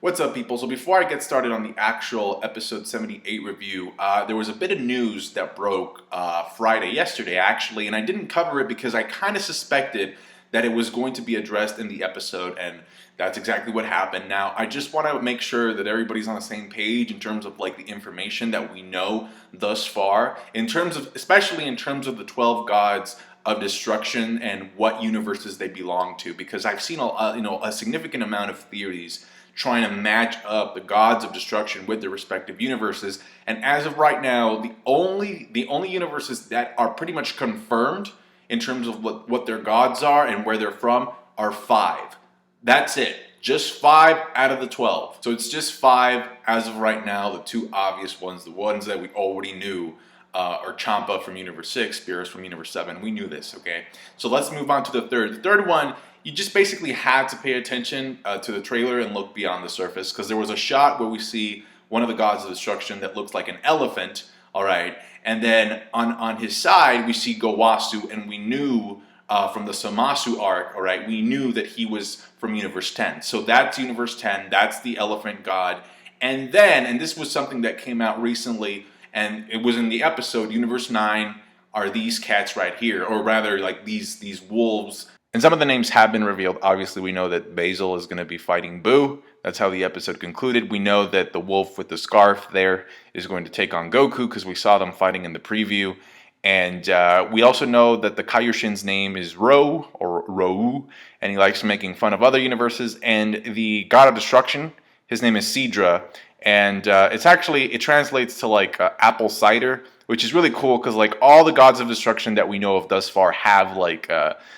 What's up, people? So before I get started on the actual episode 78 review, there was a bit of news that broke yesterday actually, and I didn't cover it because I kind of suspected that it was going to be addressed in the episode, and that's exactly what happened. Now, I just want to make sure that everybody's on the same page in terms of like the information that we know thus far, especially in terms of the 12 gods of destruction and what universes they belong to, because I've seen a significant amount of theories trying to match up the gods of destruction with their respective universes. And as of right now, the only universes that are pretty much confirmed in terms of what their gods are and where they're from are 5. That's it. Just 5 out of the 12. So it's just 5 as of right now. The two obvious ones, the ones that we already knew, are Champa from Universe 6, Beerus from Universe 7. We knew this, okay? So let's move on to the third. The third one, you just basically had to pay attention to the trailer and look beyond the surface, because there was a shot where we see one of the gods of destruction that looks like an elephant, all right? And then on his side, we see Gowasu, and we knew from the Samasu arc, all right, we knew that he was from Universe 10. So that's Universe 10, that's the elephant god. And then, and this was something that came out recently, and it was in the episode, Universe 9 are these cats right here, or rather like these wolves. And some of the names have been revealed. Obviously, we know that Basil is going to be fighting Boo. That's how the episode concluded. We know that the wolf with the scarf there is going to take on Goku, because we saw them fighting in the preview. And we also know that the Kaioshin's name is Rou, or Rou, and he likes making fun of other universes. And the god of destruction, his name is Sidra. And it translates to like apple cider, which is really cool, because like all the gods of destruction that we know of thus far have like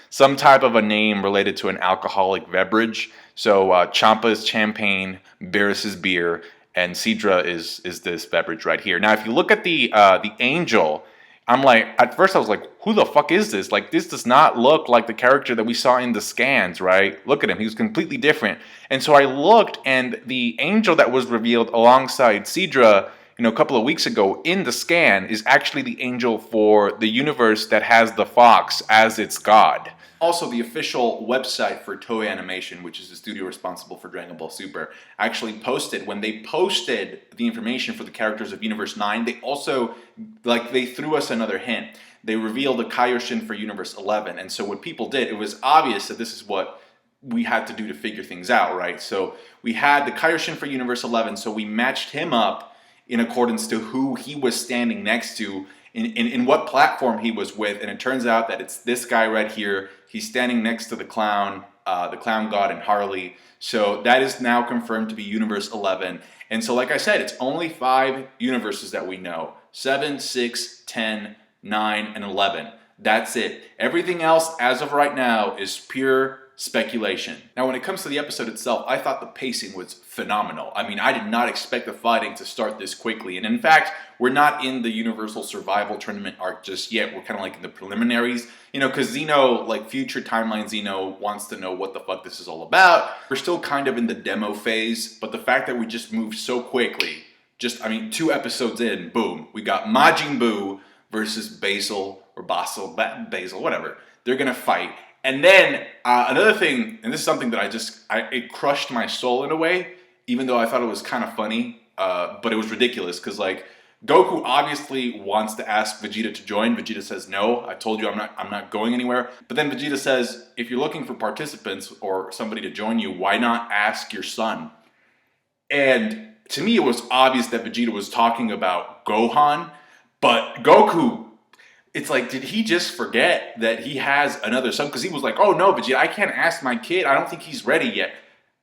some type of a name related to an alcoholic beverage. So Champa is champagne, Beerus is beer, and Sidra is this beverage right here. Now, if you look at the angel, I'm like, at first I was like, who the fuck is this? Like, this does not look like the character that we saw in the scans, right? Look at him, he was completely different. And so I looked, and the angel that was revealed alongside Sidra, a couple of weeks ago in the scan is actually the angel for the universe that has the fox as its god. Also, the official website for Toei Animation, which is the studio responsible for Dragon Ball Super, actually posted, when they posted the information for the characters of Universe 9, they also, they threw us another hint. They revealed a Kaioshin for Universe 11, and so what people did, it was obvious that this is what we had to do to figure things out, right? So we had the Kaioshin for Universe 11, so we matched him up in accordance to who he was standing next to, in what platform he was with, and it turns out that it's this guy right here. He's standing next to the clown god and Harley. So that is now confirmed to be Universe 11. And so like I said, it's only 5 universes that we know. 7, 6, 10, 9, and 11. That's it. Everything else, as of right now, is pure speculation. Now, when it comes to the episode itself, I thought the pacing was phenomenal. I mean, I did not expect the fighting to start this quickly. And in fact, we're not in the Universal Survival Tournament arc just yet. We're kind of like in the preliminaries, because Zeno, like future timeline Zeno, wants to know what the fuck this is all about. We're still kind of in the demo phase, but the fact that we just moved so quickly, 2 episodes in, boom, we got Majin Buu versus Basil, or Basil, whatever. They're gonna fight. And then another thing, and this is something that it crushed my soul in a way, even though I thought it was kind of funny, but it was ridiculous, because like Goku obviously wants to ask Vegeta to join. Vegeta says no. I told you I'm not going anywhere. But then Vegeta says, if you're looking for participants or somebody to join you, why not ask your son? And to me, it was obvious that Vegeta was talking about Gohan, but Goku, it's like, did he just forget that he has another son? Because he was like, oh no, Vegeta, I can't ask my kid. I don't think he's ready yet.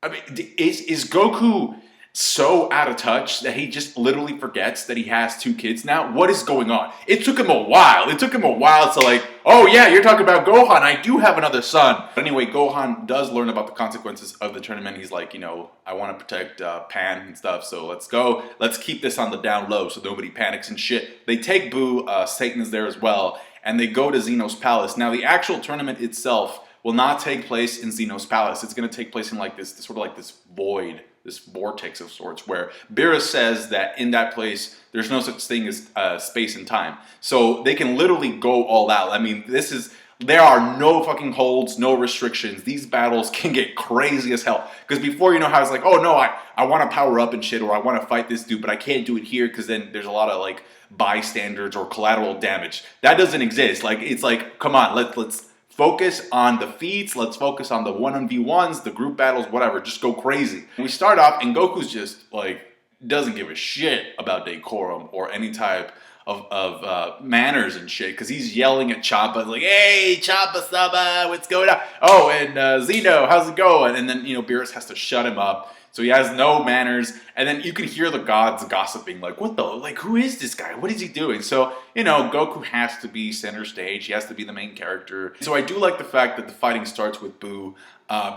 I mean, is Goku so out of touch that he just literally forgets that he has 2 kids now? What is going on? It took him a while. It took him a while to like, oh yeah, you're talking about Gohan. I do have another son. But anyway, Gohan does learn about the consequences of the tournament. He's like, I want to protect Pan and stuff, so let's go. Let's keep this on the down low so nobody panics and shit. They take Boo, Satan is there as well, and they go to Zeno's palace. Now, the actual tournament itself will not take place in Zeno's palace. It's going to take place in like this sort of like this void, this vortex of sorts, where Beerus says that in that place there's no such thing as space and time. So they can literally go all out. I mean, this is There are no fucking holds, no restrictions. These battles can get crazy as hell. Because before, you know how it's like, oh no, I want to power up and shit, or I want to fight this dude, but I can't do it here because then there's a lot of like bystanders or collateral damage. That doesn't exist. Like, it's like, come on, let's focus on the feats. Let's focus on the 1v1s, the group battles, whatever. Just go crazy. We start off, and Goku's just like doesn't give a shit about decorum or any type of manners and shit, because he's yelling at Choppa like, "Hey, Choppa-sama, what's going on? Oh, and Zeno, how's it going?" And then, you know, Beerus has to shut him up, so he has no manners. And then you can hear the gods gossiping, like, "What the, like, who is this guy? What is he doing?" So, you know, Goku has to be center stage. He has to be the main character. So I do like the fact that the fighting starts with Boo.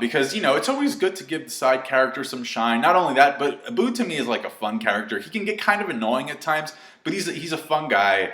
Because, you know, it's always good to give the side character some shine. Not only that, but Boo to me is like a fun character. He can get kind of annoying at times, but he's a fun guy.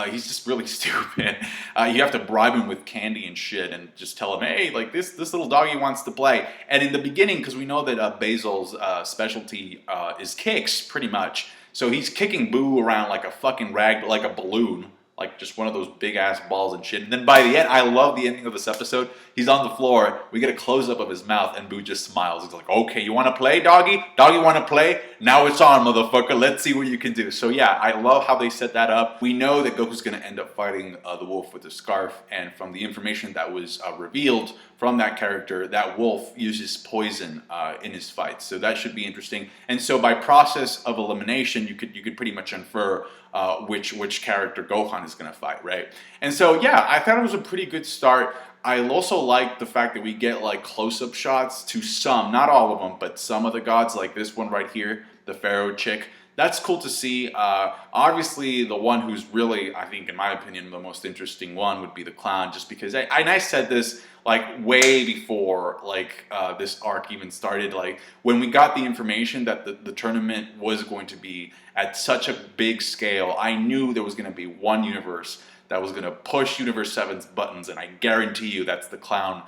He's just really stupid. You have to bribe him with candy and shit and just tell him, hey, like this little doggy wants to play. And in the beginning, because we know that Basil's specialty is kicks, pretty much. So he's kicking Boo around like a fucking rag, like a balloon. Like just one of those big ass balls and shit. And then by the end, I love the ending of this episode. He's on the floor. We get a close up of his mouth, and Boo just smiles. He's like, "Okay, you want to play, doggy? Doggy want to play? Now it's on, motherfucker. Let's see what you can do." So yeah, I love how they set that up. We know that Goku's gonna end up fighting the wolf with the scarf, and from the information that was revealed from that character, that wolf uses poison in his fights. So that should be interesting. And so by process of elimination, you could pretty much infer which character Gohan is going to fight, right? And so, yeah, I thought it was a pretty good start. I also like the fact that we get like close-up shots to some, not all of them, but some of the gods, like this one right here, the Pharaoh chick. That's cool to see. Obviously, the one who's really, I think, in my opinion, the most interesting one would be the clown, just because I said this like way before like this arc even started. Like when we got the information that the tournament was going to be at such a big scale, I knew there was going to be one universe that was going to push Universe 7's buttons, and I guarantee you that's the clown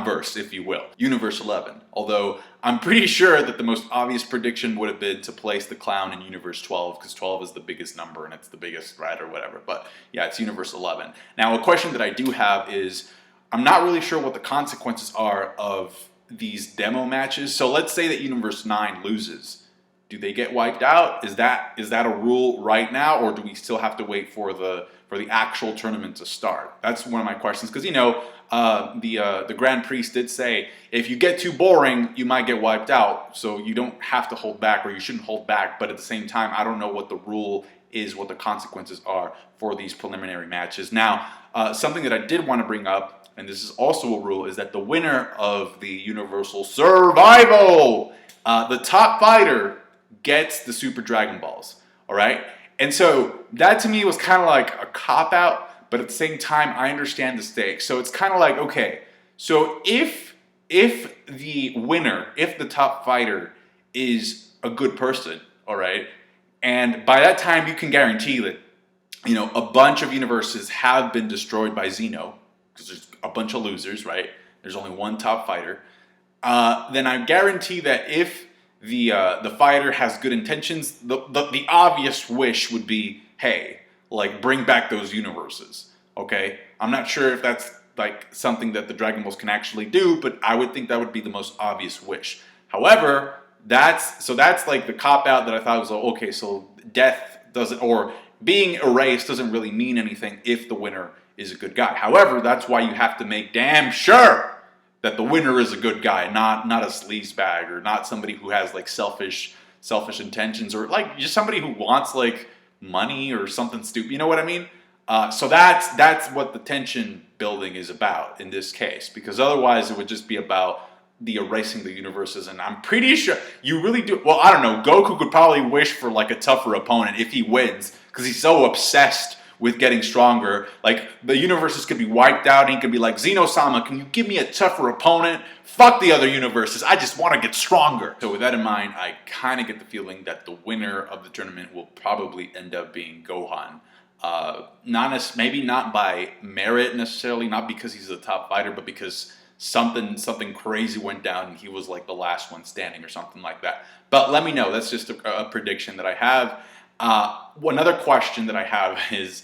verse, if you will. Universe 11. Although I'm pretty sure that the most obvious prediction would have been to place the clown in Universe 12, because 12 is the biggest number and it's the biggest threat or whatever. But yeah, it's Universe 11. Now, a question that I do have is, I'm not really sure what the consequences are of these demo matches. So let's say that Universe 9 loses. Do they get wiped out? Is that a rule right now, or do we still have to wait for the actual tournament to start? That's one of my questions, because you know the Grand Priest did say if you get too boring, you might get wiped out. So you don't have to hold back, or you shouldn't hold back. But at the same time, I don't know what the rule is, what the consequences are for these preliminary matches. Now, something that I did want to bring up, and this is also a rule, is that the winner of the Universal Survival, the top fighter, gets the Super Dragon Balls, all right? And so that to me was kind of like a cop-out, but at the same time, I understand the stakes. So it's kind of like, okay, so if the winner, if the top fighter is a good person, all right, and by that time you can guarantee that, you know, a bunch of universes have been destroyed by Zeno, because there's a bunch of losers, right? There's only one top fighter. Then I guarantee that if the fighter has good intentions, the obvious wish would be, hey, like bring back those universes, okay? I'm not sure if that's like something that the Dragon Balls can actually do, but I would think that would be the most obvious wish. However, that's like the cop-out that I thought was like, okay, so death doesn't, or being erased doesn't really mean anything if the winner is a good guy. However, that's why you have to make damn sure that the winner is a good guy, not a sleazebag, or not somebody who has like selfish intentions, or like just somebody who wants like money or something stupid. You know what I mean? So that's what the tension building is about in this case, because otherwise it would just be about the erasing the universes. And I'm pretty sure you really do. Well, I don't know. Goku could probably wish for like a tougher opponent if he wins, because he's so obsessed with getting stronger. Like the universes could be wiped out, and he could be like, Zeno-sama, can you give me a tougher opponent? Fuck the other universes, I just want to get stronger. So with that in mind, I kind of get the feeling that the winner of the tournament will probably end up being Gohan. Maybe not by merit necessarily, not because he's the top fighter, but because something crazy went down and he was like the last one standing or something like that. But let me know. That's just a prediction that I have. Another question that I have is,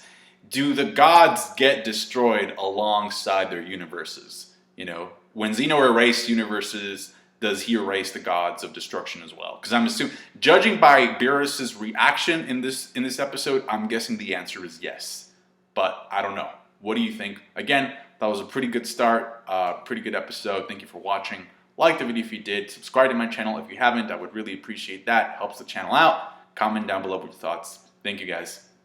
do the gods get destroyed alongside their universes? You know, when Zeno erased universes, does he erase the gods of destruction as well? Because I'm assuming, judging by Beerus's reaction in this episode, I'm guessing the answer is yes. But I don't know. What do you think? Again, that was a pretty good start, pretty good episode. Thank you for watching. Like the video if you did. Subscribe to my channel if you haven't. I would really appreciate that. Helps the channel out. Comment down below with your thoughts. Thank you guys.